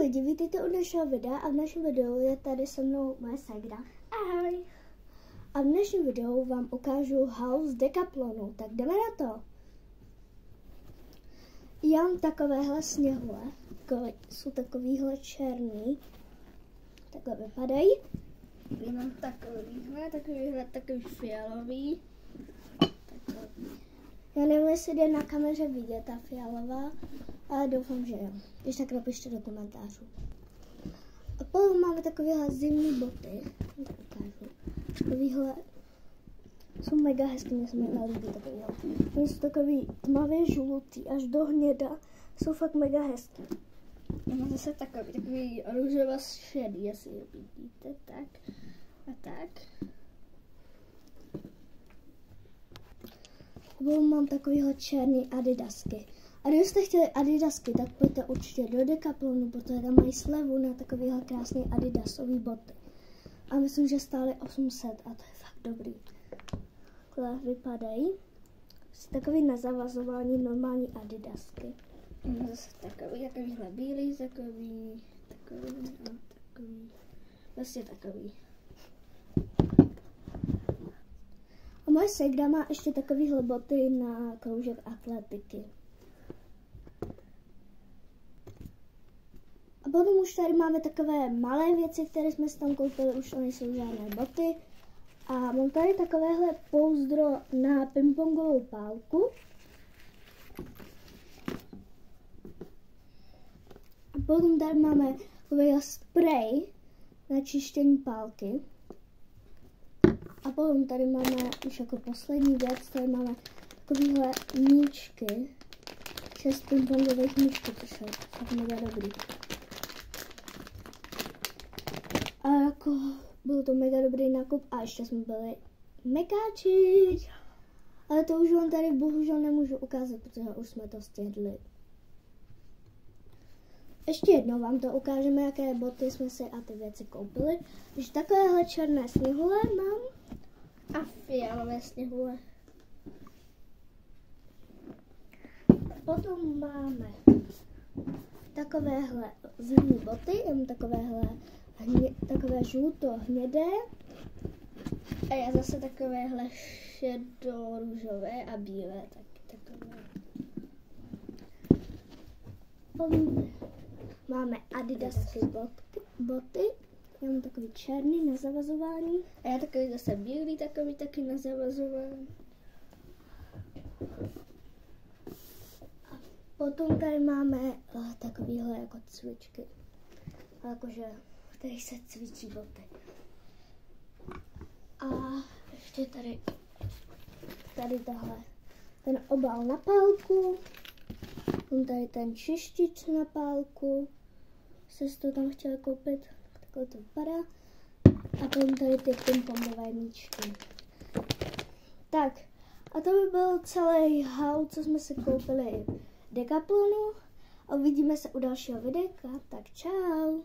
lidi, vítejte u našeho videa a v našem videu je tady se mnou moje ségra. Ahoj! A v dnešním videu vám ukážu haul z Decathlonu, tak jdeme na to. Já mám takovéhle sněhule, jsou takovýhle černý, takhle vypadají. Já mám takový fialový. Já nevím, jestli jde na kameře vidět ta fialová, ale doufám, že jo. Když tak napište do komentářů. A potom máme takovéhle zimní boty. Tak ukážu. Takovýhle jsou mega hezký, mě se mega líbí takovýhle. Oni jsou takový tmavě žlutý až do hněda. Jsou fakt mega hezký. Já mám zase takový růžová šedý, jestli je vidíte, tak a tak. Mám takovýhle černý adidasky. A když jste chtěli adidasky, tak pojďte určitě do Decathlonu, protože tam mají slevu na takovýhle krásný adidasový boty. A myslím, že stály 800 a to je fakt dobrý. Takhle vypadají. Jsou takový na zavazování normální adidasky. Zase takovýhle bílý, takový, vlastně takový. A moje ségra má ještě takovýhle boty na kroužek atletiky. A potom už tady máme takové malé věci, které jsme si tam koupili, už to nejsou žádné boty. A mám tady takovéhle pouzdro na pingpongovou pálku. A potom tady máme takový spray na čištění pálky. A potom tady máme už jako poslední věc, tady máme takovýhle míčky, 6 pingpongových míčků, což je fakt mega dobrý. A jako byl to mega dobrý nákup a ještě jsme byli mekáči. Ale to už vám tady bohužel nemůžu ukázat, protože už jsme to stihli. Ještě jednou vám to ukážeme, jaké boty jsme si a ty věci koupili. Takže takovéhle černé sněhule mám. A fialové sněhule. Potom máme takovéhle zimní boty, mám takové žluto-hnědé. A já zase takovéhle šedo-růžové a bílé, taky takové. Máme adidasky boty. Já mám takový černý na zavazování. A já takový zase bílý, takový taky na zavazování. A potom tady máme takovýhle jako cvičky. Jakože, v kterých se cvičí boty. A ještě tady tahle, ten obal na pálku. Mám tady ten čistič na pálku. Jste to tam chtěla koupit. Takhle to vypadá. A potom tady ty pingpongové míčky. Tak, a to by byl celý haul, co jsme si koupili v Decathlonu. A uvidíme se u dalšího videa. Tak čau.